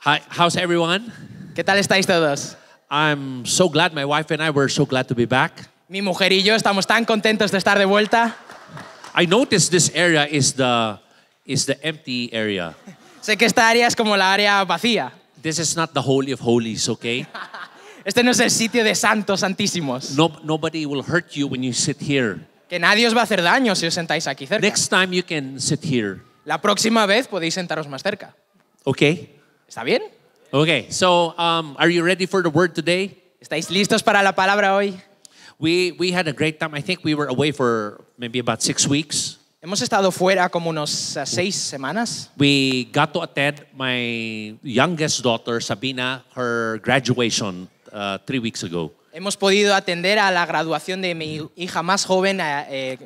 Hi, how's everyone? ¿Qué tal estáis todos? I'm so glad, my wife and I were so glad to be back. Mi mujer y yo estamos tan contentos de estar de vuelta. I noticed this area is the empty area. Sé que esta área es como la área vacía. This is not the Holy of Holies, okay? Este no es el sitio de santos santísimos. Nobody will hurt you when you sit here. Que nadie os va a hacer daño si os sentáis aquí cerca. Next time you can sit here. La próxima vez podéis sentaros más cerca. Okay? ¿Está bien? Okay, so are you ready for the word today? ¿Estáis listos para la palabra hoy? We had a great time. I think we were away for maybe about 6 weeks. Hemos estado fuera como unos 6 semanas. We got to attend my youngest daughter, Sabina, her graduation 3 weeks ago. Hemos podido atender a la graduación de mi hija más joven,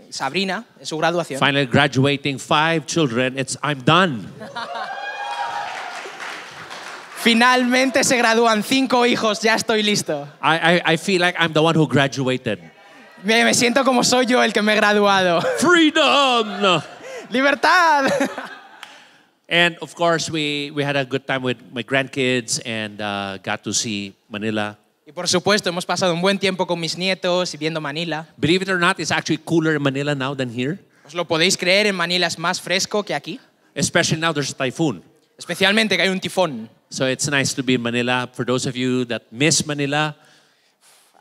Sabrina, en su graduación. Finally graduating 5 children. I'm done. Finalmente se gradúan 5 hijos, ya estoy listo. I feel like I'm the one who graduated. Me siento como soy yo el que me he graduado. Freedom! ¡Libertad! And of course, we had a good time with my grandkids and got to see Manila. Y por supuesto, hemos pasado un buen tiempo con mis nietos y viendo Manila. Believe it or not, it's actually cooler in Manila now than here. ¿Os lo podéis creer? En Manila es más fresco que aquí. Especially now there's a typhoon. Especialmente que hay un tifón. So it's nice to be in Manila. For those of you that miss Manila,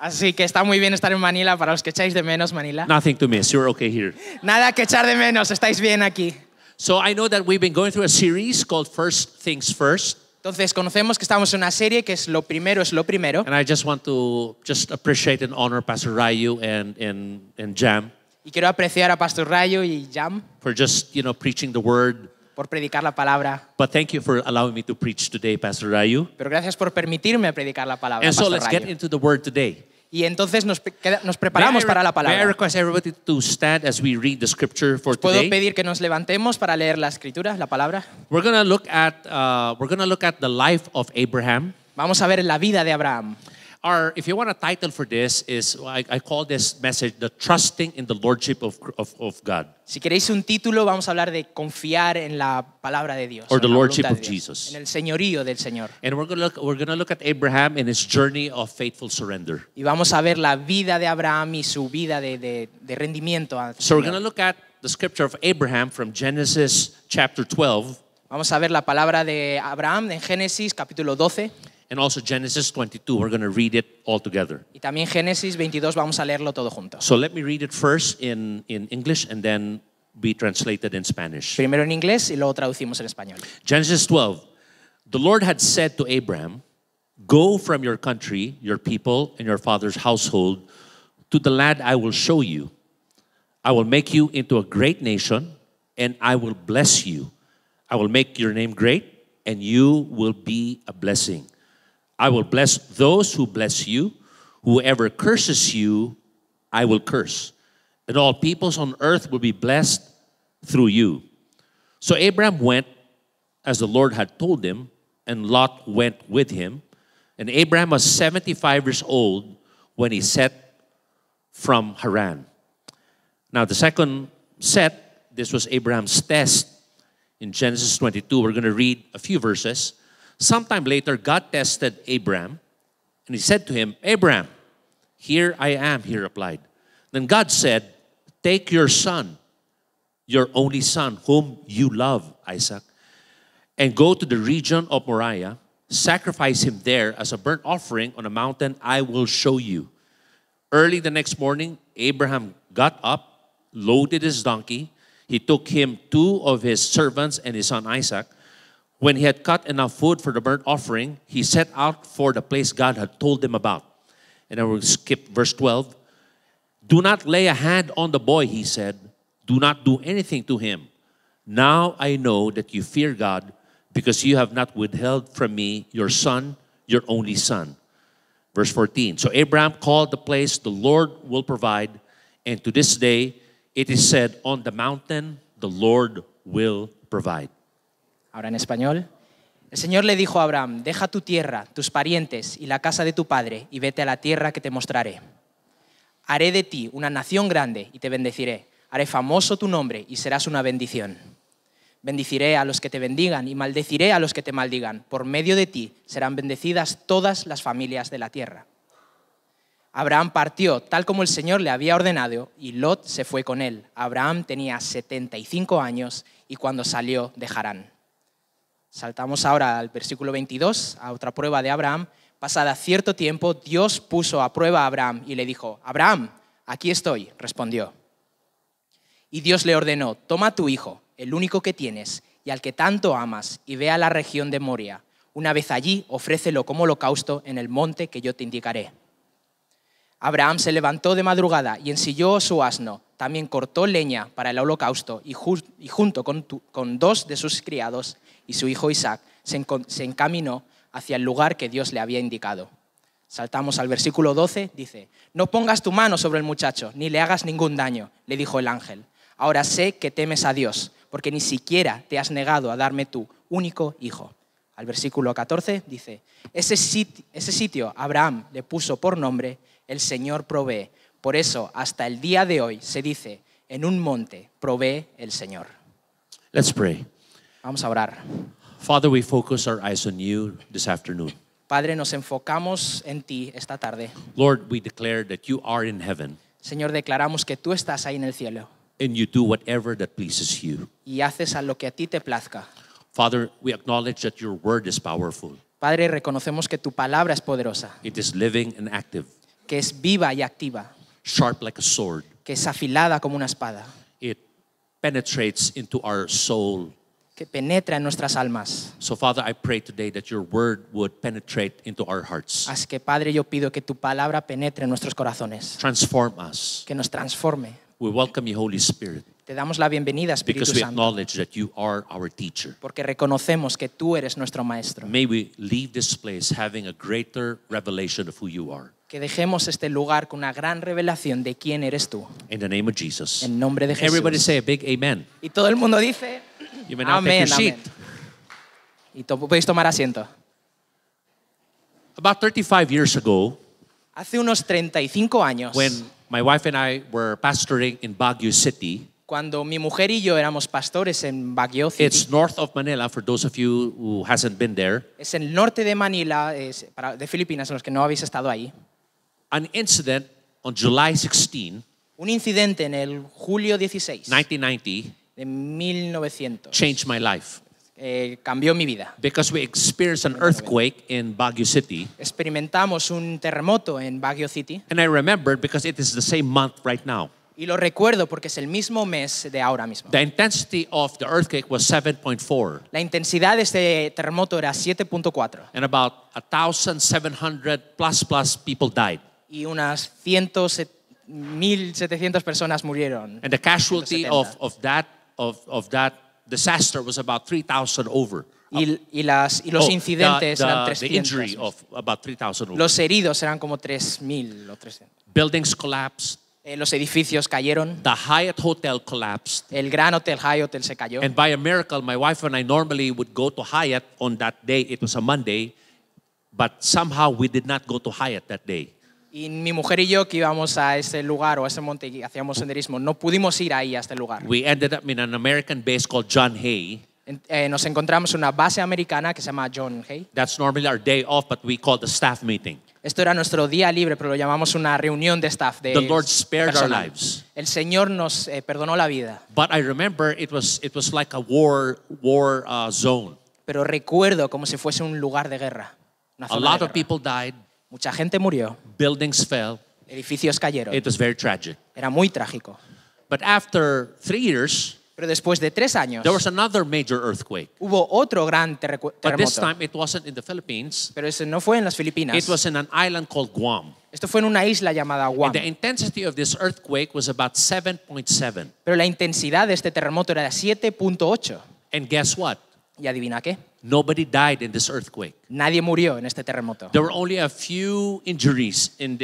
Así que está muy bien estar en Manila para los que echáis de menos Manila. nothing to miss. You're okay here. Nada que echar de menos, estáis bien aquí. So I know that we've been going through a series called First Things First. Entonces conocemos que estamos en una serie que es lo primero. And I just want to appreciate and honor Pastor Rayu and Jam Y quiero apreciar a Pastor Rayo y Jam for just, preaching the word. por predicar la palabra. But thank you for allowing me to preach today, Pastor Rayu. Pero gracias por permitirme predicar la palabra, And so Pastor let's get Rayo. into the word today. Y entonces nos preparamos para la May I palabra. request everybody to stand as we read the scripture for ¿Puedo today? pedir que nos levantemos para leer la escritura, la palabra? We're gonna look at the life of Abraham. Vamos a ver la vida de Abraham. Or if you want a title for this, I call this message the trusting in the lordship of God, Si queréis un título, vamos a hablar de confiar en la palabra de Dios. or the en la lordship voluntad of de Dios, Jesus. En el señorío del Señor. And we're gonna look at Abraham and his journey of faithful surrender. Y vamos a ver la vida de Abraham y su vida de rendimiento al So we're Señor. gonna look at the scripture of Abraham from Genesis chapter 12 Vamos a ver la palabra de Abraham en Génesis capítulo 12 and also Genesis 22. We're gonna read it all together. y también Génesis 22, vamos a leerlo todo juntos. So let me read it first in English and then be translated in Spanish. Primero en inglés y luego traducimos en español. Genesis 12. The Lord had said to Abraham, "Go from your country, your people, and your father's household to the land I will show you. I will make you into a great nation, and I will bless you. I will make your name great, and you will be a blessing. I will bless those who bless you. Whoever curses you, I will curse. And all peoples on earth will be blessed through you." So Abraham went as the Lord had told him, and Lot went with him. And Abraham was 75 years old when he set from Haran. Now the second set, this was Abraham's test. In Genesis 22, we're going to read a few verses. Sometime later, God tested Abraham, and he said to him, "Abraham, here I am," he replied. Then God said, "Take your son, your only son, whom you love, Isaac, and go to the region of Moriah, sacrifice him there as a burnt offering on a mountain I will show you." Early the next morning, Abraham got up, loaded his donkey. He took him 2 of his servants and his son Isaac. When he had cut enough food for the burnt offering, he set out for the place God had told him about. And I will skip verse 12. "Do not lay a hand on the boy," he said. "Do not do anything to him. Now I know that you fear God, because you have not withheld from me your son, your only son." Verse 14. So Abraham called the place, "The Lord will provide." And to this day it is said, "On the mountain the Lord will provide." Ahora en español. El Señor le dijo a Abraham: "Deja tu tierra, tus parientes y la casa de tu padre y vete a la tierra que te mostraré. Haré de ti una nación grande y te bendeciré. Haré famoso tu nombre y serás una bendición. Bendiciré a los que te bendigan y maldeciré a los que te maldigan. Por medio de ti serán bendecidas todas las familias de la tierra. Abraham partió tal como el Señor le había ordenado y Lot se fue con él. Abraham tenía 75 años y cuando salió de Harán. Saltamos ahora al versículo 22, a otra prueba de Abraham. Pasada cierto tiempo, Dios puso a prueba a Abraham y le dijo: Abraham, aquí estoy, respondió. Y Dios le ordenó: toma a tu hijo, el único que tienes y al que tanto amas, y ve a la región de Moria. Una vez allí, ofrécelo como holocausto en el monte que yo te indicaré. Abraham se levantó de madrugada y ensilló su asno. También cortó leña para el holocausto y junto con 2 de sus criados y su hijo Isaac se encaminó hacia el lugar que Dios le había indicado. Saltamos al versículo 12, dice: no pongas tu mano sobre el muchacho, ni le hagas ningún daño, le dijo el ángel. Ahora sé que temes a Dios, porque ni siquiera te has negado a darme tu único hijo. Al versículo 14 dice: ese sitio Abraham le puso por nombre: el Señor provee. Por eso, hasta el día de hoy se dice: en un monte provee el Señor. Let's pray. Vamos a orar. Father, we focus our eyes on you this afternoon. Padre, nos enfocamos en ti esta tarde. Lord, we declare that you are in heaven Señor, declaramos que tú estás ahí en el cielo and you do whatever that pleases you. y haces a lo que a ti te plazca. Father, we acknowledge that your word is powerful. Padre, reconocemos que tu palabra es poderosa, It is living and active, que es viva y activa, sharp like a sword. que es afilada como una espada, It penetrates into our soul. que penetra en nuestras almas. So, Father, I pray today that your word would penetrate into our hearts. Así que, Padre, yo pido que tu palabra penetre en nuestros corazones, Transform us. que nos transforme. We welcome you, Holy Spirit, Te damos la bienvenida, Espíritu because we Santo, acknowledge that you are our teacher. porque reconocemos que tú eres nuestro Maestro. May we leave this place having a greater revelation of who you are. Que dejemos este lugar con una gran revelación de quién eres tú. In the name of Jesus. En nombre de Jesús. Everybody say a big amen. Y todo el mundo dice: You may now amén, take your amén. seat. Y podéis tomar asiento. About 35 years ago, Hace unos 35 años, when my wife and I were pastoring in Baguio City, cuando mi mujer y yo éramos pastores en Baguio City, it's north of Manila for those of you who hasn't been there, es el norte de Manila, de Filipinas, en los que no habéis estado ahí. an incident on July 16, Un incidente en el julio 16 1990, de 1900 changed my life cambió mi vida. because we experienced an earthquake in Baguio City. Experimentamos un terremoto en Baguio City And I remembered because it is the same month right now. y lo recuerdo porque es el mismo mes de ahora mismo. The intensity of the earthquake was 7.4, La intensidad de este terremoto era 7.4 and about 1,700 plus people died. y unas 1.700 personas murieron. And the casualty 170. of that disaster was about 3,000 over. Y los incidentes eran the 300. injury of about 3,000 over. Los heridos eran como 3.000 o 300. Buildings collapsed. Los edificios cayeron. The Hyatt Hotel collapsed. El Gran Hotel Hyatt se cayó. And by a miracle, my wife and I normally would go to Hyatt on that day. It was a Monday. But somehow we did not go to Hyatt that day. Y mi mujer y yo, que íbamos a ese lugar o a ese monte y hacíamos senderismo, no pudimos ir ahí a este lugar. We ended up in an American base called John Hay. Nos encontramos en una base americana que se llama John Hay. That's normally our day off, but we call it a staff meeting. Esto era nuestro día libre, pero lo llamamos una reunión de staff. The Lord spared our personal. lives. El Señor nos perdonó la vida. But I remember it was like a war zone. Pero recuerdo como si fuese un lugar de guerra. Una A zona de lot of guerra. people died. Mucha gente murió. Buildings fell. Edificios cayeron. It was very tragic. Era muy trágico. But after 3 years, Pero después de 3 años, there was another major earthquake. hubo otro gran But this terremoto. time it wasn't in the Philippines. Pero ese no fue en las Filipinas. It was in an island called Guam. Esto fue en una isla llamada Guam. And the intensity of this earthquake was about 7.7. Pero la intensidad de este terremoto era de 7.8. And guess what? ¿Y adivina qué? Nobody died in this earthquake. Nadie murió en este terremoto. There were only a few injuries in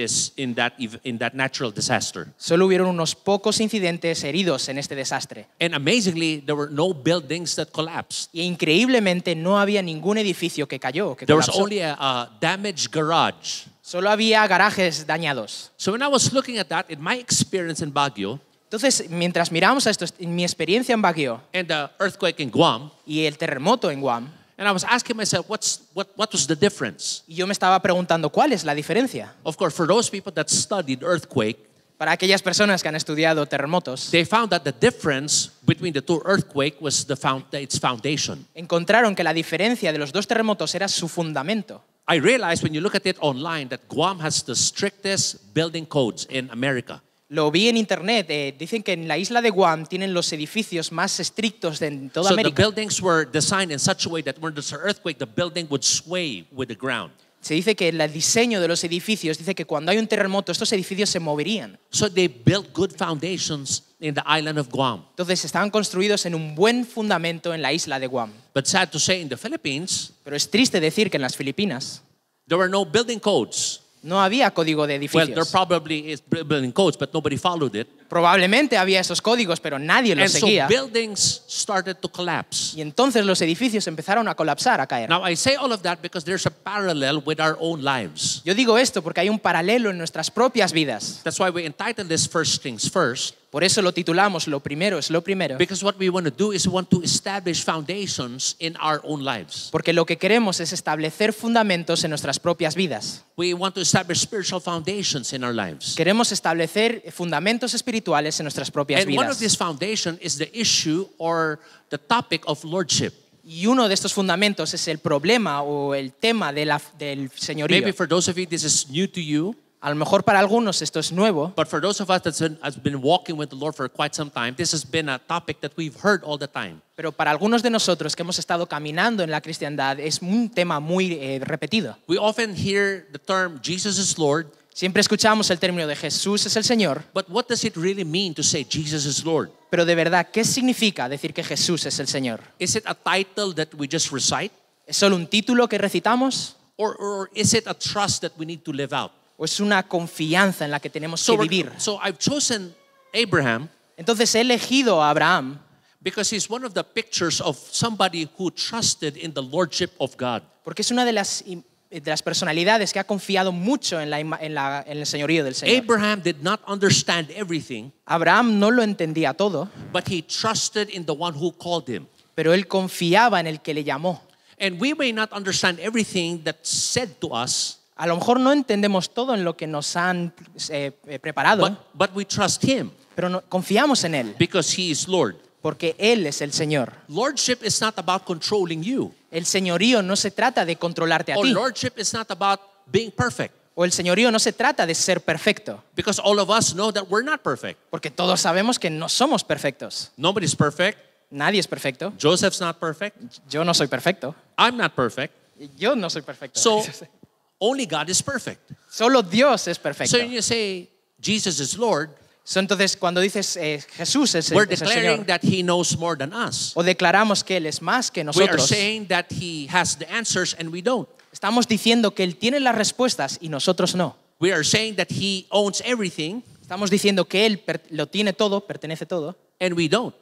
that natural disaster. Solo hubieron unos pocos incidentes heridos en este desastre. And amazingly, there were no buildings that collapsed. Y increíblemente no había ningún edificio que cayó, que There was colapsó. only a damaged garage. Solo había garajes dañados. So when I was looking at that, in my experience in Baguio, Entonces, mientras miramos a esto, en mi experiencia en Baguio and the earthquake in Guam, y el terremoto en Guam, and I was asking myself, what was the difference? y yo me estaba preguntando cuál es la diferencia. Of course, for those people that studied earthquake, Para aquellas personas que han estudiado terremotos, they found that the difference between the two earthquake was its foundation. encontraron que la diferencia de los dos terremotos era su fundamento. I realized when you look at it online that Guam has the strictest building codes in America. Lo vi en internet, dicen que en la isla de Guam tienen los edificios más estrictos de toda So the América. buildings were designed in such a way that when there's an earthquake, the building would sway with the ground. Se dice que el diseño de los edificios dice que cuando hay un terremoto estos edificios se moverían. So they built good foundations in the island of Guam. Entonces estaban construidos en un buen fundamento en la isla de Guam. But sad to say, in the Philippines, Pero es triste decir que en las Filipinas there were no building codes. no había código de Well, there edificios. probably is building codes, but nobody followed it. Probablemente había esos códigos, pero nadie los And so seguía. buildings started to collapse. Y entonces los edificios empezaron a colapsar, a caer. Now, I say all of that because there's a parallel with our own lives. Yo digo esto porque hay un paralelo en nuestras propias vidas. That's why we entitled this First Things First, Por eso lo titulamos Lo primero es lo primero. because what we want to do is we want to establish foundations in our own lives. Porque lo que queremos es establecer fundamentos en nuestras propias vidas. We want to establish spiritual foundations in our lives. Queremos establecer fundamentos espirituales en nuestras propias And one of vidas. these foundations is the issue or the topic of lordship. Y uno de estos fundamentos es el problema o el tema del señorío. Maybe for those of you this is new to you, A lo mejor para algunos esto es nuevo, but for those of us that has been walking with the Lord for quite some time, this has been a topic that we've heard all the time. pero para algunos de nosotros que hemos estado caminando en la cristiandad es un tema muy repetido. We often hear the term Jesus is Lord, Siempre escuchamos el término de Jesús es el Señor, but what does it really mean to say Jesus is Lord? pero de verdad, ¿qué significa decir que Jesús es el Señor? Is it a title that we just recite? ¿Es solo un título que recitamos? Or is it a trust that we need to live out? ¿O es una confianza en la que tenemos que vivir? So I've chosen Abraham Entonces he elegido a Abraham because he's one of the pictures of somebody who trusted in the lordship of God. porque es una de las personalidades que ha confiado mucho en el señorío del Señor. Abraham did not understand everything, Abraham no lo entendía todo, but he trusted in the one who called him. pero él confiaba en el que le llamó. And we may not understand everything that's said to us, A lo mejor no entendemos todo en lo que nos han preparado, but we trust him pero confiamos en él because he is Lord. porque él es el Señor. Lordship is not about controlling you. El señorío no se trata de controlarte a Or ti, lordship is not about being perfect. o el señorío no se trata de ser perfecto, Because all of us know that we're not perfect. porque todos sabemos que no somos perfectos. Nobody's perfect. Nadie es perfecto. Joseph's not perfect. Yo no soy perfecto. I'm not perfect. Yo no soy perfecto. So only God is perfect. Solo Dios es So perfecto. when you say Jesus is Lord, Entonces, cuando dices Jesús es we're es el declaring Señor, that he knows more than us. o declaramos que Él es más que We are nosotros, saying that he has the answers and we don't. estamos diciendo que Él tiene las respuestas y nosotros no. We are saying that he owns everything Estamos diciendo que Él lo tiene todo, pertenece todo, and we don't.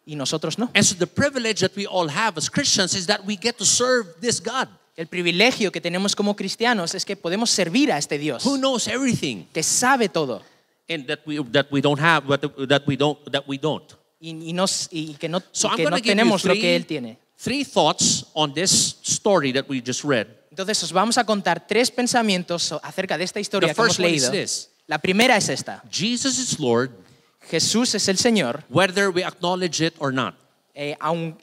y nosotros no. And so the privilege that we all have as Christians is that we get to serve this God El privilegio que tenemos como cristianos es que podemos servir a este Dios, who knows everything que sabe todo and that we don't have, that we don't. y que no, So y I'm que going no to give you tenemos lo que Él tiene. three thoughts on this story that we just read. Entonces os vamos a contar 3 pensamientos acerca de esta historia The que hemos first one is leído. this. La primera es esta. Jesus is Lord, Jesús es el Señor, whether we acknowledge it or not. aun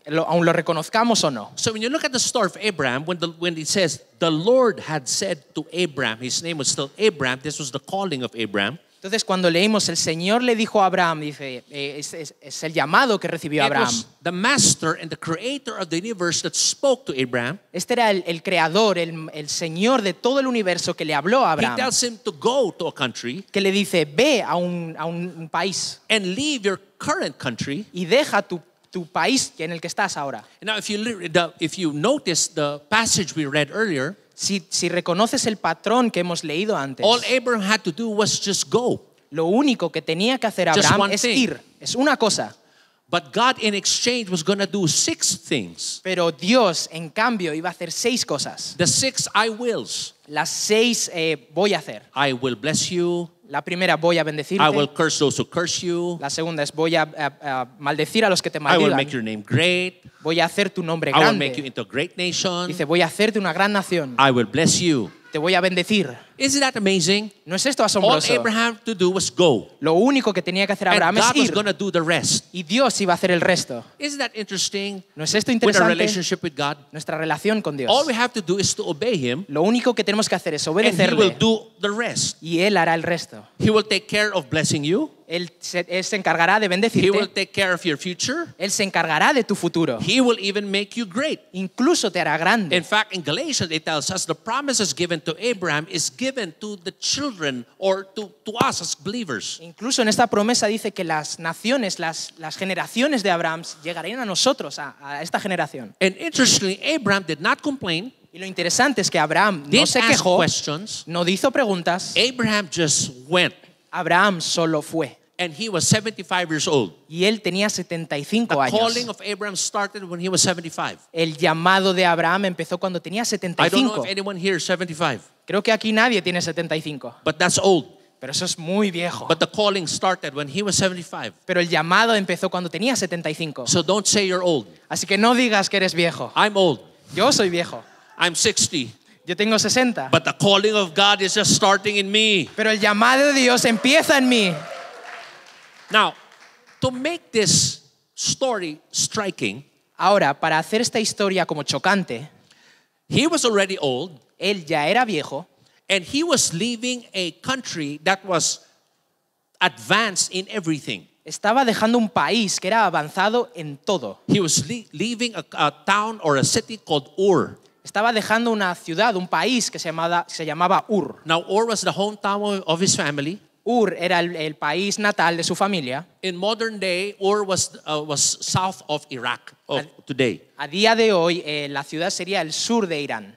lo reconozcamos o no. So when you look at the story of Abraham, when it says the Lord had said to Abraham, his name was still Abraham, this was the calling of Abraham. Entonces cuando leímos el Señor le dijo a Abraham, dice, es el llamado que recibió It Abraham. was the master and the creator of the universe that spoke to Abraham. Este era el creador, el Señor de todo el universo que le habló a He Abraham. tells him to go to a country Que le dice, ve a un país and leave your current country. y deja tu país en el que estás ahora. Now, if you notice the passage we read earlier, Si reconoces el patrón que hemos leído antes, all Abraham had to do was just go. lo único que tenía que hacer Just Abraham one es thing. ir. Es una cosa. But God in exchange was going to do 6 things. Pero Dios, en cambio, iba a hacer 6 cosas. The 6 I wills. Las 6 voy a hacer. I will bless you. La primera, voy a bendecirte. I will curse those who curse you. La segunda es, voy a maldecir a los que te I will maldigan. make your name great. Voy a hacer tu nombre I will make you grande. into a great nation. Dice, voy a hacerte una gran nación. I will bless you. Te voy a bendecir. Isn't that amazing? ¿No es esto All asombroso? Abraham to do was go. Lo único que tenía que hacer And Abraham es God was ir. going to do the rest. Y Dios iba a hacer el resto. Isn't that interesting? ¿No es esto With a interesante? relationship with God. Nuestra relación con Dios. All we have to do is to obey Him, Lo único que tenemos que hacer es and He will obedecerle do the rest. y Él hará el resto. He will take care of blessing you. Él se encargará de He will bendecirte. take care of your future. Él se encargará de tu futuro. He will even make you great. Incluso te hará grande. In fact, in Galatians, it tells us the promises given to Abraham is given to the children or to us as believers. Incluso en esta promesa dice que las naciones, las generaciones de Abraham llegarían a nosotros, a esta generación. And interestingly, Abraham did not complain, Y lo interesante es que Abraham no didn't se ask quejó, questions. no hizo preguntas. Abraham just went. Abraham solo fue. And he was 75 years old. Y él tenía 75 The calling años. of Abraham started when he was 75. El llamado de Abraham empezó cuando tenía I don't know 75. if anyone here is 75, Creo que aquí nadie tiene 75. but that's old. Pero eso es muy viejo. But the calling started when he was 75. Pero el llamado empezó cuando tenía 75. So don't say you're old. Así que no digas que eres viejo. I'm old. Yo soy viejo. I'm 60. Yo tengo 60. But the calling of God is just starting in me. Pero el llamado de Dios empieza en mí. Now, to make this story striking, Ahora, para hacer esta historia como chocante, he was already old él ya era viejo and he was leaving a country that was advanced in everything. estaba dejando un país que era avanzado en todo. He was leaving a town or a city called Ur. Estaba dejando una ciudad, un país que se llamaba Ur. Now, Ur was the hometown of his family. Ur era el país natal de su familia. In modern day, Ur was south of Iraq of today. A día de hoy, la ciudad sería el sur de Irán.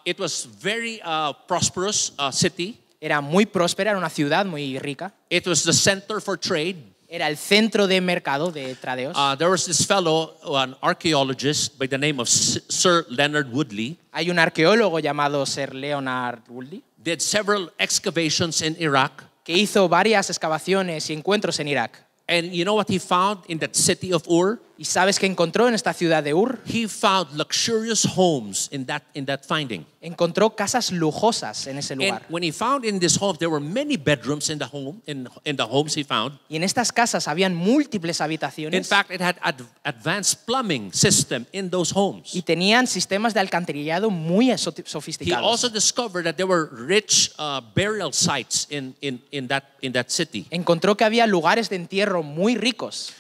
It was very prosperous city. Era muy próspera, era una ciudad muy rica. It was the center for trade. Era el centro de mercado de tradeos. There was this fellow, an archaeologist by the name of Sir Leonard Woodley, Hay un arqueólogo llamado Sir Leonard Woodley did several excavations in Iraq. que hizo varias excavaciones y encuentros en Irak. And you know what he found in that city of Ur? ¿Y sabes qué encontró en esta ciudad de Ur? He found luxurious homes in that finding. Encontró casas lujosas en ese And lugar. when he found in this home, there were many bedrooms in the home, in the homes he found. Y en estas casas habían múltiples In habitaciones fact, it had advanced plumbing system in those homes. y tenían sistemas de alcantarillado muy He sofisticados. also discovered that there were rich burial sites in that city. Encontró que había lugares de entierro muy ricos.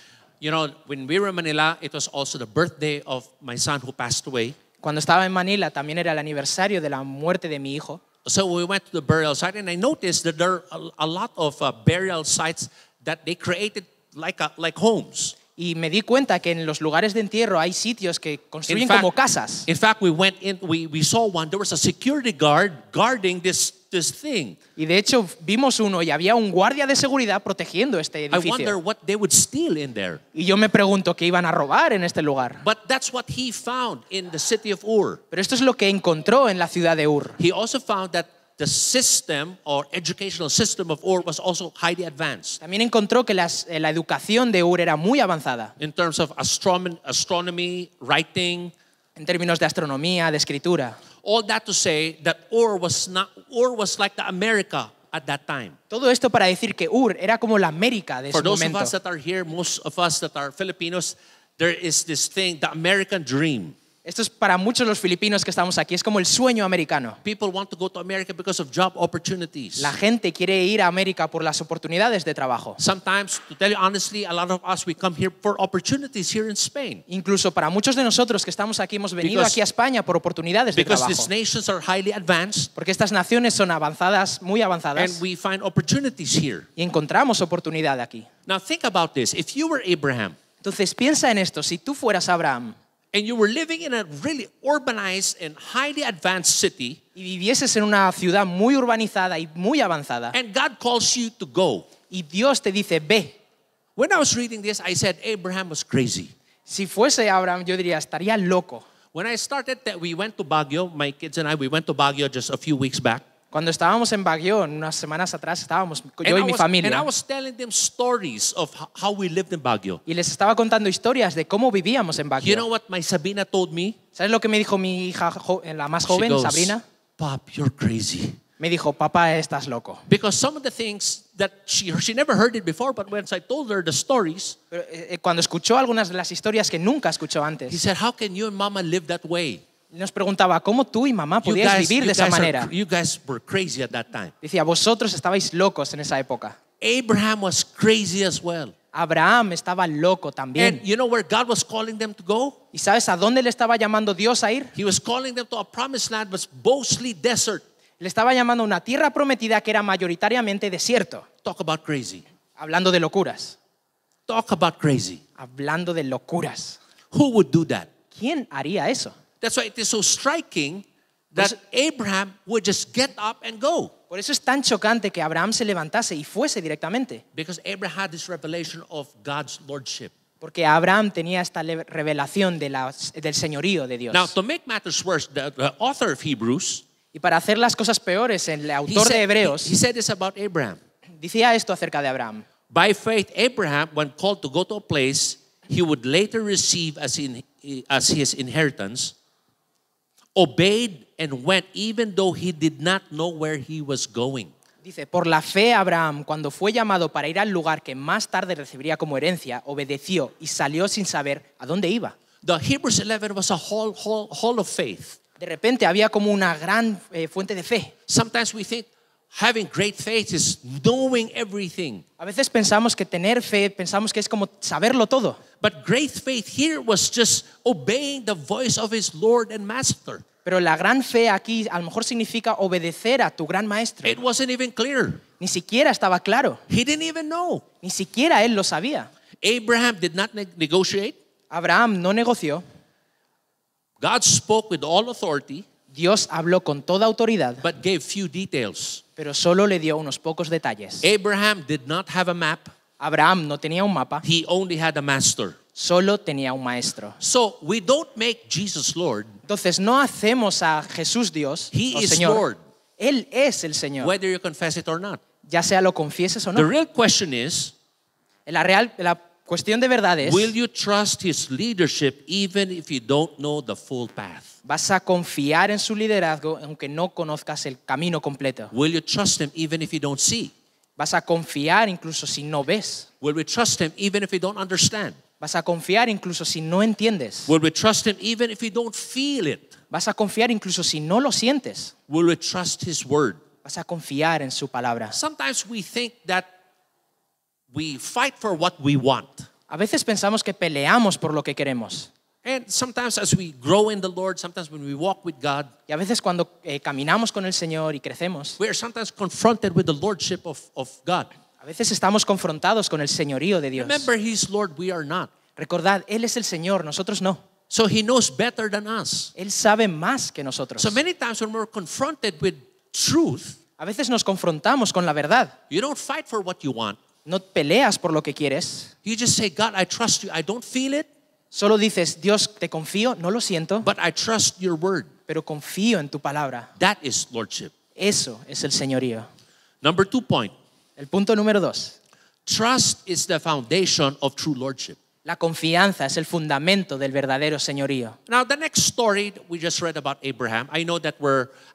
You know, when we were in Manila, it was also the birthday of my son who passed away. Cuando estaba en Manila también era el aniversario de la muerte de mi hijo. So we went to the burial site, and I noticed that there are a lot of burial sites that they created like homes. Y me di cuenta que en los lugares de entierro hay sitios que construyen In fact- como casas. In fact, we went in, we saw one. There was a security guard guarding this thing. Y de hecho vimos uno y había un guardia de seguridad protegiendo este I wonder edificio. what they would steal in there. Y yo me pregunto qué iban a robar en este lugar. But that's what he found in the city of Ur. Pero esto es lo que encontró en la ciudad de Ur. He also found that the system or educational system of Ur was also highly advanced También encontró que la educación de Ur era muy avanzada in terms of astronomy, writing. en términos de astronomía, de escritura. All that to say that Ur was like the America at that time. Todo esto para decir que Ur era como la América de For ese those of momento. us that are here, most of us that are Filipinos, there is this thing, the American dream. Esto es para muchos los filipinos que estamos aquí, es como el sueño americano. People want to go to America because of job opportunities. La gente quiere ir a América por las oportunidades de trabajo. Sometimes, to tell you honestly, a lot of us, we come here for opportunities here in Spain. Incluso para muchos de nosotros que estamos aquí hemos venido Because- aquí a España por oportunidades de Because trabajo. these nations are highly advanced Porque estas naciones son avanzadas, muy avanzadas, and we find opportunities here. y encontramos oportunidad aquí. Now think about this. If you were Abraham Entonces piensa en esto, si tú fueras Abraham and you were living in a really urbanized and highly advanced city, y vivieses en una ciudad muy urbanizada y muy avanzada, and God calls you to go. y Dios te dice, ve. When I was reading this, I said Abraham was crazy. Si fuese Abraham, yo diría, estaría loco. When I started that, we went to Baguio, my kids and I, we went to Baguio just a few weeks back. Cuando estábamos en Baguio, unas semanas atrás, estábamos yo y mi And I familia. was telling them stories of how we lived in Baguio. Y les estaba contando historias de cómo vivíamos en You know Baguio. what my Sabina told me? ¿Sabes lo que me dijo mi hija, la más She joven, goes, Sabrina? Pop, you're crazy. Me dijo, papá, estás loco. Because some of the things that she never heard it before, but when I told her the stories, Pero, cuando escuchó algunas de las historias que nunca escuchó he antes, said, how can you and mama live that way? nos preguntaba, ¿cómo tú y mamá podíais vivir de esa manera? You guys were crazy at that time. Decía, vosotros estabais locos en esa época. Abraham was crazy as well. Abraham estaba loco también. And you know where God was calling them to go? ¿Y sabes a dónde le estaba llamando Dios a ir? He was calling them to a promised land, but mostly desert. Le estaba llamando a una tierra prometida que era mayoritariamente desierto. Talk about crazy. Hablando de locuras. Talk about crazy. Hablando de locuras. Who would do that? ¿Quién haría eso? That's why it is so striking that Abraham would just get up and go. Por eso es tan chocante que Abraham se levantase y fuese directamente. Because Abraham had this revelation of God's lordship. Porque Abraham tenía esta revelación del señorío de Dios. Now, to make matters worse, the author of Hebrews, Y para hacer las cosas peores, el he autor de Hebreos said this about Abraham. decía esto acerca de Abraham. By faith, Abraham, when called to go to a place he would later receive as his inheritance, obeyed and went even though he did not know where he was going. Dice, por la fe Abraham, cuando fue llamado para ir al lugar que más tarde recibiría como herencia, obedeció y salió sin saber a dónde iba. The Hebrews 11 was a hall of faith. De repente había como una gran fuente de fe. Sometimes we think having great faith is knowing everything. A veces pensamos que tener fe, pensamos que es como saberlo todo. But great faith here was just obeying the voice of his Lord and Master. Pero la gran fe aquí a lo mejor significa obedecer a tu gran maestro. It wasn't even clear. Ni siquiera estaba claro. He didn't even know. Ni siquiera él lo sabía. Abraham did not negotiate. Abraham no negoció. God spoke with all authority, Dios habló con toda autoridad, but gave few details. pero solo le dio unos pocos detalles. Abraham did not have a map. Abraham no tenía un mapa, He only had a master. solo tenía un maestro. So we don't make Jesus Lord, Entonces no hacemos a Jesús Dios, He o is Señor. Lord, Él es el Señor, whether you confess it or not. ya sea lo confieses o The no. real question is, La cuestión de verdad es, will you trust His leadership even if you don't know the full path? ¿vas a confiar en su liderazgo aunque no conozcas el camino completo? Will you trust Him even if you don't see? ¿Vas a confiar incluso si no ves? Will we trust Him even if we don't understand? ¿Vas a confiar incluso si no entiendes? Will we trust Him even if we don't feel it? ¿Vas a confiar incluso si no lo sientes? Will we trust His word? ¿Vas a confiar en su palabra? Sometimes we think that we fight for what we want. A veces pensamos que peleamos por lo que queremos. And sometimes as we grow in the Lord, sometimes when we walk with God, Y a veces cuando caminamos con el Señor y crecemos, we are sometimes confronted with the lordship of God. a veces estamos confrontados con el señorío de Dios. Remember, He's Lord, we are not. Recordad, Él es el Señor, nosotros no. So He knows better than us. Él sabe más que nosotros. So many times when we're confronted with truth, A veces nos confrontamos con la verdad. you don't fight for what you want. No peleas por lo que quieres. You just say, God, I trust you. I don't feel it, Solo dices, Dios, te confío, no lo siento, but I trust your word. pero confío en tu palabra. That is lordship. Eso es el señorío. Number 2 point. El punto número 2. Trust is the foundation of true lordship. La confianza es el fundamento del verdadero señorío. Now, the next story we just read about Abraham, I know that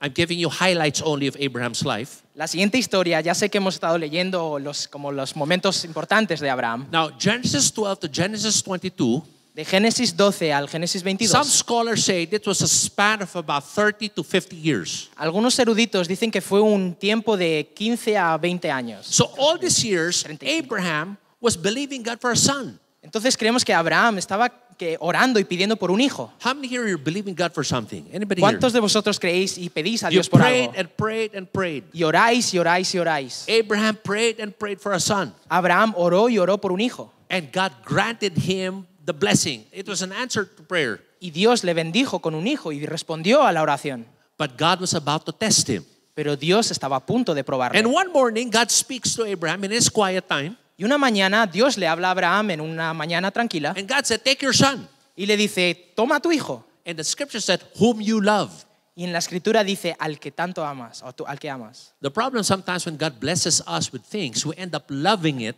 I'm giving you highlights only of Abraham's life. La siguiente historia, ya sé que hemos estado leyendo como los momentos importantes de Abraham. Now, Genesis 12 to Genesis 22, De Génesis 12 al Génesis some 22. scholars say it was a span of about 30 to 50 years. Algunos eruditos dicen que fue un tiempo de 15 a 20 años. So all these years, 35. Abraham was believing God for a son. Entonces creemos que Abraham estaba orando y pidiendo por un hijo. How many here are believing God for something? Anybody ¿Cuántos here? de vosotros creéis y pedís a You Dios por prayed algo? and prayed and prayed. Y oráis y oráis y oráis. Abraham prayed and prayed for a son. Abraham oró y oró por un hijo. And God granted him the blessing. It was an answer to prayer. Y Dios le bendijo con un hijo y respondió a la oración. But God was about to test him. Pero Dios estaba a punto de probarlo. And one morning, God speaks to Abraham in his quiet time. Y una mañana Dios le habla a Abraham en una mañana tranquila And God said, take your son. y le dice, toma a tu hijo. And the scripture said, whom you love. Y en la escritura dice al que tanto amas, o al que amas. The problem sometimes when God blesses us with things, we end up loving it,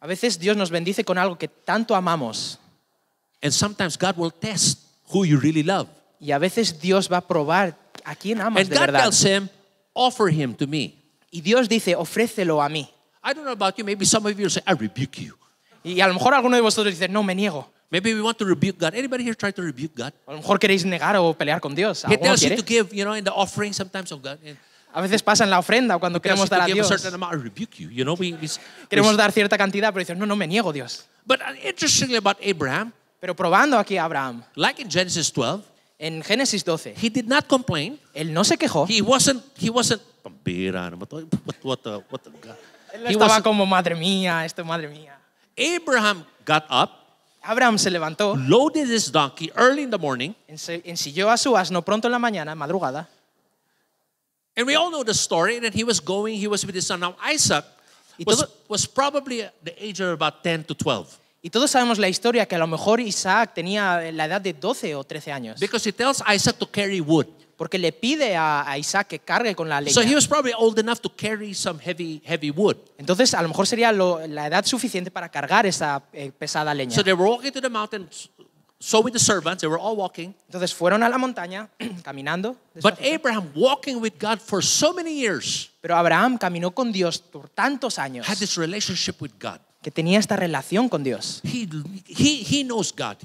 A veces Dios nos bendice con algo que tanto amamos. and sometimes God will test who you really love. Y a veces Dios va a probar a quién amas And de God verdad. tells him, offer him to me. Y Dios dice, ofrécelo a mí. I don't know about you, maybe some of you will say, I rebuke you. Y a lo mejor alguno de vosotros dice, no, me niego. Maybe we want to rebuke God. Anybody here try to rebuke God? A lo mejor queréis negar o pelear con Dios. He ¿Alguno tells you quiere? to give, in the offering sometimes of God. And A veces pasa en la ofrenda cuando he tells queremos you dar to a give a Dios. certain amount, I rebuke you. Queremos dar cierta cantidad, pero dices, no, no me niego, Dios. But interestingly about Abraham, Pero probando aquí a Abraham, like in Genesis 12, en Génesis 12, he did not complain. él no se quejó. He wasn't, pambira, what the God. Él He estaba wasn't- como, madre mía, esto, madre mía. Abraham got up, Abraham se levantó, loaded his donkey early in the morning, ensilló a su asno pronto en la mañana, madrugada. and we all know the story that he was with his son. Now Isaac was probably the age of about 10 to 12. Y todos sabemos la historia que a lo mejor Isaac tenía la edad de 12 o 13 años. Because he tells Isaac to carry wood. Porque le pide a Isaac que cargue con la leña. So he was probably old enough to carry some heavy wood. Entonces a lo mejor sería la edad suficiente para cargar esa pesada leña. So they were walking to the mountain. So with the servants, they were all walking. Entonces fueron a la montaña caminando. But Abraham, walking with God for so many years, Pero Abraham caminó con Dios por tantos años had this relationship with God. que tenía esta relación con Dios. He knows God.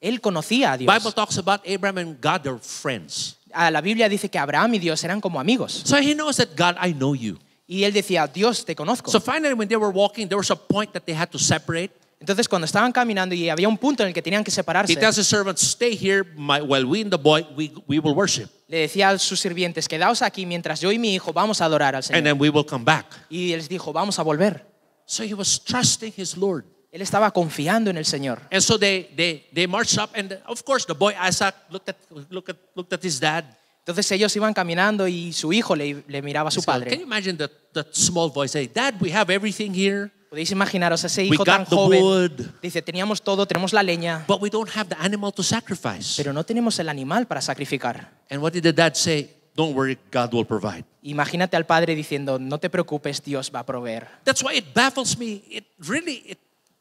Él conocía a The Bible Dios. talks about Abraham and God, they're friends. La Biblia dice que Abraham y Dios eran como amigos. So he knows that, God, I know you. Y él decía, Dios, te conozco. So finally, when they were walking, there was a point that they had to separate. Entonces cuando estaban caminando y había un punto en el que tenían que separarse, He tells his servants, stay here while we and the boy, we will worship. le decía a sus sirvientes, quedaos aquí mientras yo y mi hijo vamos a adorar al And Señor. then we will come back. Y él les dijo, vamos a volver. So he was trusting his Lord. Él estaba confiando en el Señor. And so they marched up, and of course the boy Isaac looked at his dad. Entonces ellos iban caminando y su hijo le miraba a su Can you padre. imagine that small voice say, Dad, we have everything here, Podéis imaginaros a ese We hijo got tan the joven. wood. Dice, teníamos todo, tenemos la leña, but we don't have the animal to sacrifice. pero no tenemos el animal para sacrificar. And what did the dad say? Don't worry, God will provide. Imagínate al padre diciendo, no te preocupes, Dios va a proveer. That's why it baffles me.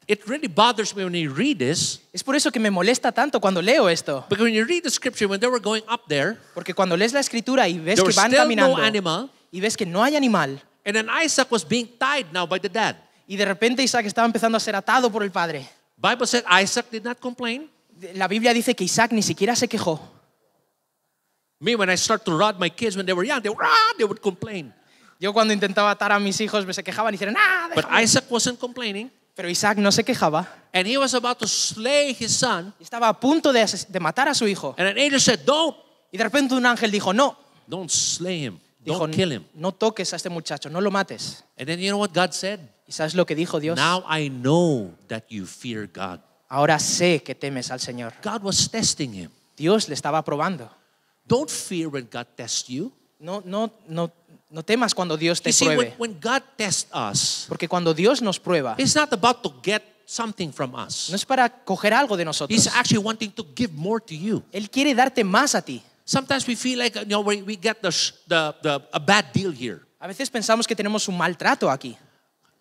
It really bothers me when you read this. Es por eso que me molesta tanto cuando leo esto. Because when you read the scripture, when they were going up there, Porque cuando lees la escritura y ves there que was van still caminando no animal. y ves que no hay animal, And then Isaac was being tied now by the dad. y de repente Isaac estaba empezando a ser atado por el padre. Bible said Isaac did not complain. La Biblia dice que Isaac ni siquiera se quejó. Me, when I start to rod my kids when they were young, they would complain. Yo cuando intentaba atar a mis hijos me se quejaban y decían, ah, But déjame". Isaac wasn't complaining. Pero Isaac no se quejaba. And he was about to slay his son. Y estaba a punto de matar a su hijo. And an angel said, don't Y de repente un ángel dijo, no. slay him. Dijo, Don't kill him. no toques a este muchacho, no lo mates. And then you know what God said? ¿Y sabes lo que dijo Dios? Now I know that you fear God. Ahora sé que temes al Señor. God was testing him. Dios le estaba probando. Don't fear when God tests you. No temas cuando Dios te You see, pruebe. when God tests us, Porque cuando Dios nos prueba, it's not about to get something from us. no es para coger algo de nosotros. He's actually wanting to give more to you. Él quiere darte más a ti. Sometimes we feel like we get a bad deal here. A veces pensamos que tenemos un mal trato aquí.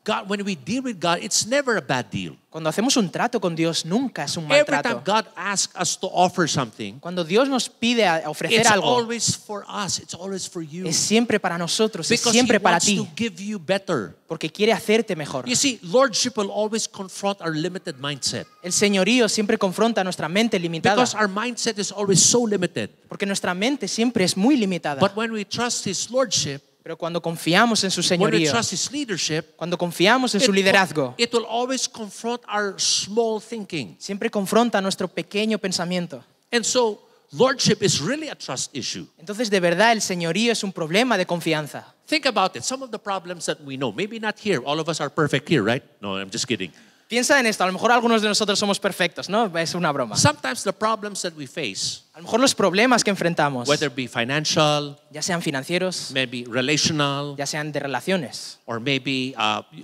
God, when we deal with God, it's never a bad deal. Cuando hacemos un trato con Dios, nunca es un mal Every time trato. God asks us to offer something, Cuando Dios nos pide a ofrecer it's algo, always for us. It's always for you. es siempre para nosotros, es Because siempre He para wants ti, to give you better. porque quiere hacerte mejor. You see, lordship will always confront our limited mindset. El señorío siempre confronta nuestra mente limitada, Because our mindset is always so limited. porque nuestra mente siempre es muy limitada. But when we trust His lordship, Pero cuando confiamos en su when we señorío, trust His leadership, cuando confiamos en su liderazgo, it will always confront our small thinking. siempre confronta nuestro pequeño pensamiento. And so, lordship is really a trust issue. Entonces, de verdad, el señorío es un problema de confianza. Think about it. Some of the problems that we know, maybe not here. All of us are perfect here, right? No, I'm just kidding. Piensa en esto, a lo mejor algunos de nosotros somos perfectos, ¿no? Es una broma. Sometimes the problems that we face, A lo mejor los problemas que enfrentamos, whether it be financial, ya sean financieros, maybe relational, ya sean de relaciones, or maybe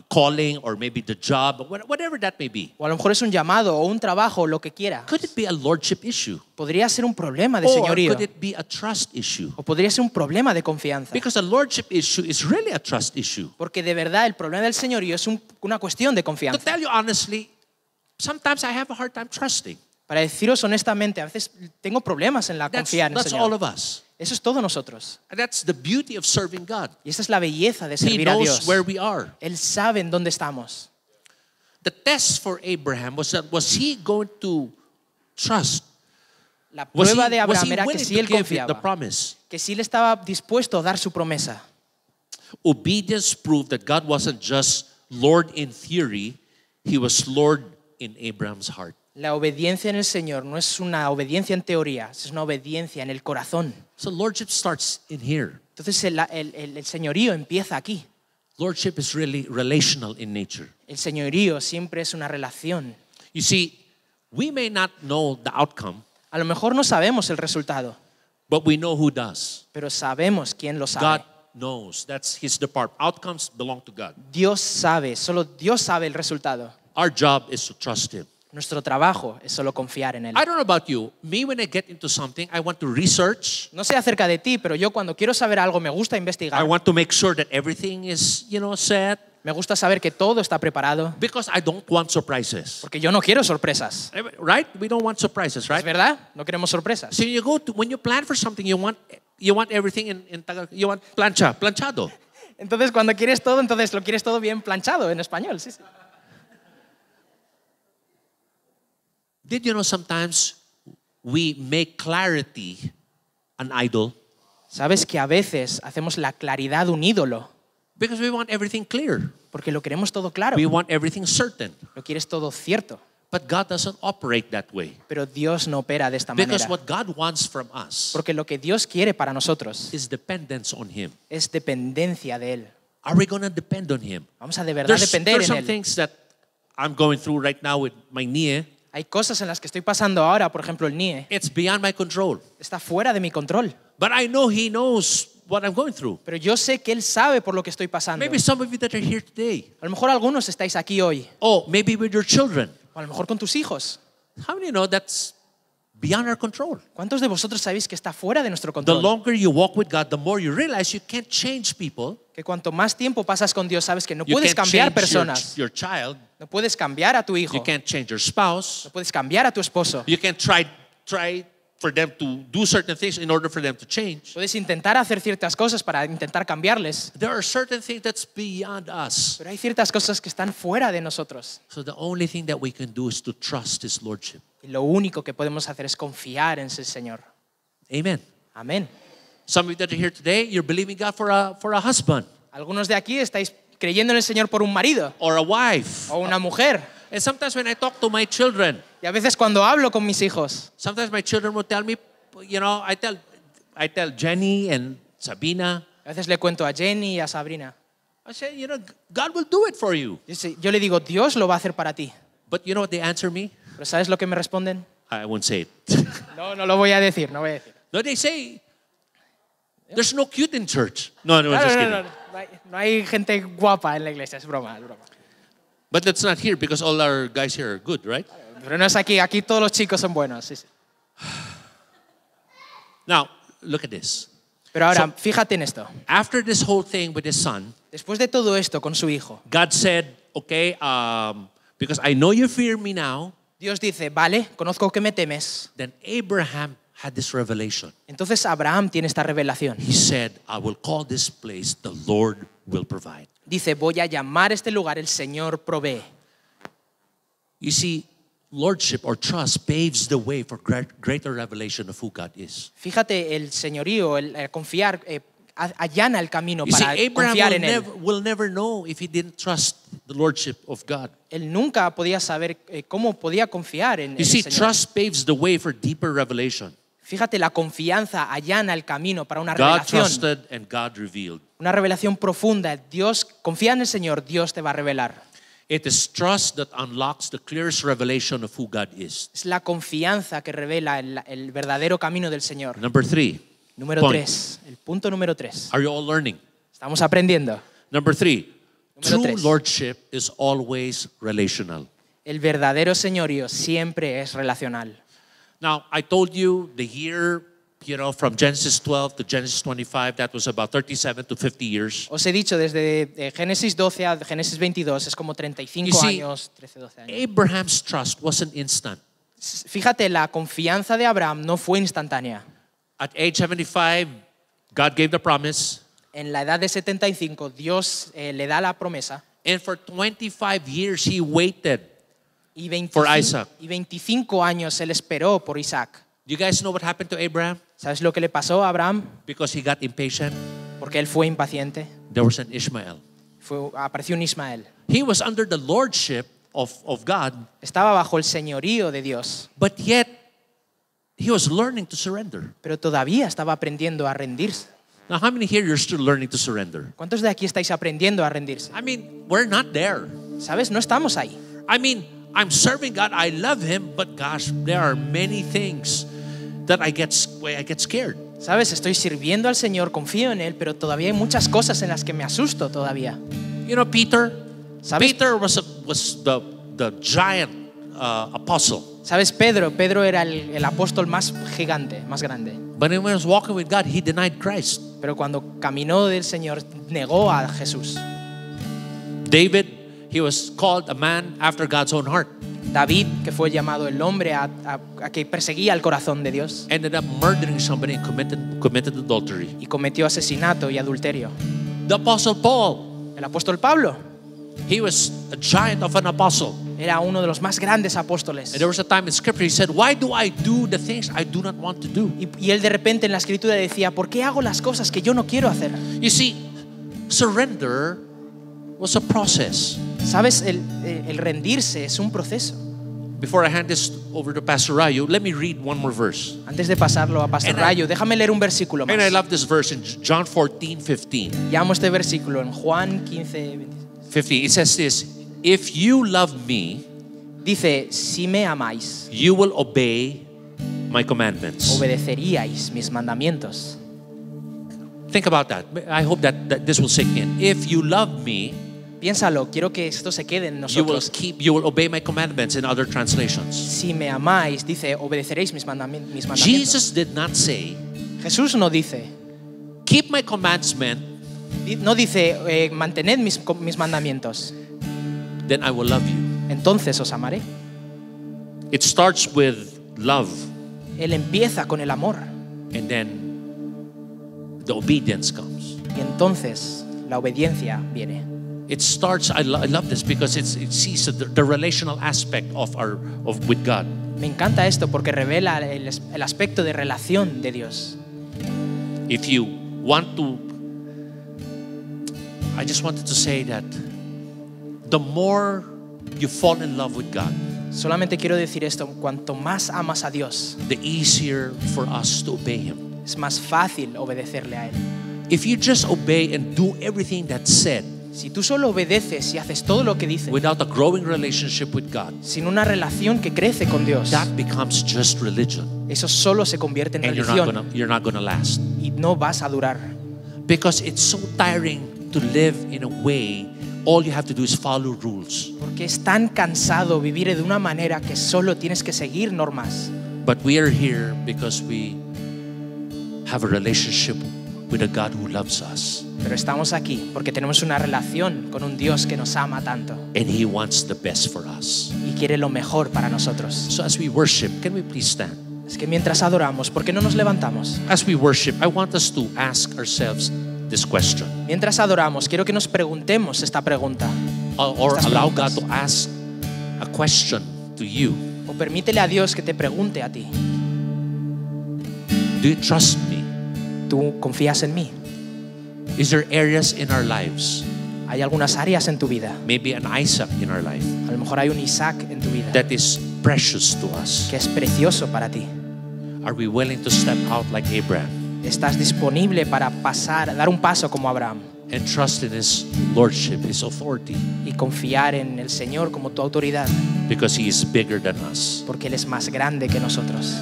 calling, or maybe the job, whatever that may be. o a lo mejor es un llamado o un trabajo, lo que quiera. Could it be a lordship issue? Podría ser un problema de Or señorío, could it be a trust issue? o podría ser un problema de confianza. Because a lordship issue is really a trust issue. Porque de verdad el problema del señorío es una cuestión de To confianza. tell you honestly, sometimes I have a hard time trusting. Para deciros honestamente, a veces tengo problemas en la confiar en el That's all Señor. of us. Eso es todo nosotros. And that's the beauty of serving God. Y esta es la belleza de He servir a knows Dios. where we are. Él sabe en dónde estamos. The test for Abraham was that was he going to trust? La Was prueba de he Abraham era que willing sí to él give the confiaba, promise? que sí le estaba dispuesto a dar su promesa. Obedience proved that God wasn't just Lord in theory, He was Lord in Abraham's heart. La obediencia en el Señor no es una obediencia en teoría, es una obediencia en el corazón. So lordship starts in here. Entonces el señorío empieza aquí. Lordship is really relational in nature. El señorío siempre es una relación. You see, we may not know the outcome, A lo mejor no sabemos el resultado, but we know who does. pero sabemos quién lo sabe. God knows. That's His department. Outcomes belong to God. Dios sabe, solo Dios sabe el resultado. Our job is to trust Him. Nuestro trabajo es solo confiar en Él. I don't know about you. Me, when I get into something, I want to research. No sé acerca de ti, pero yo cuando quiero saber algo me gusta I investigar. want to make sure that everything is, set. Me gusta saber que todo está preparado, Because I don't want surprises. porque yo no quiero sorpresas. Right? We don't want surprises, ¿Es right? verdad? No queremos sorpresas. So when you plan for something, you want everything in Tagalog, you want planchado. Entonces cuando quieres todo, entonces lo quieres todo bien planchado en español. Sí, sí. Did you know sometimes we make clarity an idol? Sabes que a veces hacemos la claridad un ídolo, Because we want everything clear. porque lo queremos todo claro. We want everything certain. Lo quieres todo cierto. But God doesn't operate that way. Pero Dios no opera de esta Because manera. what God wants from us Porque lo que Dios quiere para nosotros is dependence on Him. es dependencia de Él. Are we going to depend on Him? Vamos a de verdad depender There's en some Él. things that I'm going through right now with my knee. Hay cosas en las que estoy pasando ahora, por ejemplo el NIE, It's beyond my control. está fuera de mi control. But I know He knows what I'm going through. Pero yo sé que Él sabe por lo que estoy pasando. Maybe some of you that are here today. A lo mejor algunos estáis aquí hoy, Oh, maybe with your children. o a lo mejor con tus hijos. How many know that's beyond our control? ¿Cuántos de vosotros sabéis que está fuera de nuestro The control? longer you walk with God, the more you realize you can't change people. Que cuanto más tiempo pasas con Dios, sabes que no You puedes can't cambiar change personas. your child. No puedes cambiar a tu hijo. You can't change your spouse. No puedes cambiar a tu esposo. You can't try for them to do certain things in order for them to change. Puedes intentar hacer ciertas cosas para intentar cambiarles. There are certain things that's beyond us. Pero hay ciertas cosas que están fuera de nosotros. So the only thing that we can do is to trust His Lordship. Y lo único que podemos hacer es confiar en ese Señor. Amen. Amén. Some of you that are here today, you're believing God for a husband Algunos de aquí estáis creyendo en el Señor por un marido or a wife. o una mujer. And sometimes when I talk to my children, Y a veces cuando hablo con mis hijos, sometimes my children will tell me, I tell Jenny and Sabina, a veces le cuento a Jenny y a Sabrina. I say, God will do it for you. Yo le digo, Dios lo va a hacer para ti. But you know what they answer me? Pero ¿sabes lo que me responden? I won't say it. No, no lo voy a decir, no voy a decir. No, they say, there's no cute in church. No, No, just no, kidding. no, no hay gente guapa en la iglesia, es broma, es broma. But that's not here because all our guys here are good, right? Pero no es aquí, aquí todos los chicos son buenos. Sí, sí. Now, look at this. Pero ahora, fíjate en esto. After this whole thing with his son, Después de todo esto con su hijo, God said, okay, because I know you fear me now, Dios dice, vale, conozco que me temes. then Abraham had this revelation. Entonces Abraham tiene esta revelación. He said, I will call this place the Lord will provide. Dice, voy a llamar este lugar el Señor provee. You see, lordship or trust paves the way for greater revelation of who God is. Fíjate, el señorío, el confiar, allana el camino You see, para Abraham confiar en Él. will never know if he didn't trust the lordship of God. Él nunca podía saber cómo podía confiar en You el see, Señor. trust paves the way for deeper revelation. Fíjate, la confianza allana el camino para una God revelación. trusted and God revealed. Una revelación profunda. Dios, confía en el Señor, Dios te va a revelar. It is trust that unlocks the clearest revelation of who God is. Es la confianza que revela el verdadero camino del Señor. Number 3. Número Point. 3, el punto número 3. Are you all learning? Estamos aprendiendo. Number 3. Número True 3. lordship is always relational. El verdadero señorío siempre es relacional. Now, I told you the year, from Genesis 12 to Genesis 25, that was about 37 to 50 years. Os he dicho, desde Génesis 12 a Génesis 22 es como 35 You see, años, 13, 12 años. Abraham's trust wasn't instant. Fíjate, la confianza de Abraham no fue instantánea. At age 75, God gave the promise. En la edad de 75, Dios le da la promesa And for 25 years, he waited. y For Isaac. 25 años él esperó por Isaac. Do you guys know what happened to Abraham? ¿Sabes lo que le pasó a Abraham? Because he got impatient, Porque él fue impaciente. there was an Ishmael. Apareció un Ismael. He was under the lordship of God, Estaba bajo el señorío de Dios, but yet he was learning to surrender. pero todavía estaba aprendiendo a rendirse. Now, how many here you're still learning to surrender? ¿Cuántos de aquí estáis aprendiendo a rendirse? I mean, we're not there. ¿Sabes? No estamos ahí. I mean, I'm serving God. I love Him, but gosh, there are many things that I get scared. ¿Sabes? Estoy sirviendo al Señor, confío en Él, pero todavía hay muchas cosas en las que me asusto todavía. You know, Peter. ¿Sabes? Peter was the giant apostle. ¿Sabes? Pedro era el apóstol más gigante, más grande. But when he was walking with God, he denied Christ. Pero cuando caminó del Señor, negó a Jesús. David, he was called a man after God's own heart. David, que fue llamado el hombre a que perseguía el corazón de Dios Ended up murdering somebody and committed adultery. y cometió asesinato y adulterio. The apostle Paul, El apóstol Pablo he was a giant of an apostle. era uno de los más grandes apóstoles. And there was a time in scripture he said, why do I do the things I do not want to do? Y él de repente en la escritura decía, ¿por qué hago las cosas que yo no quiero hacer? You see, surrender was a process. ¿Sabes? El rendirse es un proceso. Before I hand this over to Pastor Rayo, let me read one more verse. Antes de pasarlo a Pastor And Rayo, déjame leer un versículo más. And I love this verse in John 14:15. Y amo este versículo en Juan 15, 50. It says this, if you love me, dice, si me amáis, you will obey my commandments. obedeceríais mis mandamientos. Think about that. I hope that this will sink in. If you love me, Piénsalo, quiero que esto se quede en you will nosotros. you will obey my commandments in other translations. Si me amáis, dice, obedeceréis mis mandamientos. Jesus did not say, Jesús no dice, keep my commandments, no dice, mantened mis mandamientos, then I will love you. entonces os amaré. It starts with love, Él empieza con el amor and then the obedience comes. y entonces la obediencia viene. It starts, I love this because it sees the relational aspect of with God. Me encanta esto porque revela el aspecto de relación de Dios. If you want to, I just wanted to say that the more you fall in love with God, Solamente quiero decir esto, cuanto más amas a Dios, the easier for us to obey Him. es más fácil obedecerle a Él. If you just obey and do everything that's said Si tú solo obedeces y haces todo lo que dice, without a growing relationship with God, sin una relación que crece con Dios, that becomes just religion, eso solo se convierte en and religión you're not gonna last. y no vas a durar. Because it's so tiring to live in a way all you have to do is follow rules. Porque es tan cansado vivir de una manera que solo tienes que seguir normas. But we are here because we have a relationship with a God who loves us, Pero estamos aquí porque tenemos una relación con un Dios que nos ama tanto and He wants the best for us. y quiere lo mejor para nosotros. So as we worship, can we please stand? Es que mientras adoramos, ¿por qué no nos levantamos? As we worship, I want us to ask ourselves this question, Mientras adoramos, quiero que nos preguntemos esta pregunta. or Estas allow God preguntas. to ask a question to you. O permítele a Dios que te pregunte a ti. Do you trust me? ¿Tú confías en mí? Is there areas in our lives, Hay algunas áreas en tu vida. maybe an Isaac in our life, A lo mejor hay un Isaac en tu vida that is precious to us? que es precioso para ti. Are we willing to step out like Abraham ¿Estás disponible para pasar, dar un paso como Abraham and trust in His lordship, His authority, y confiar en el Señor como tu autoridad, because He is bigger than us. porque Él es más grande que nosotros.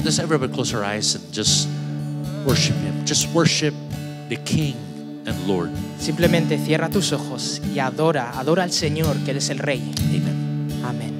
Just everybody close our eyes and just worship Him. Just worship the King and Lord. Simplemente cierra tus ojos y adora al Señor, que Él es el Rey. Amen. Amén.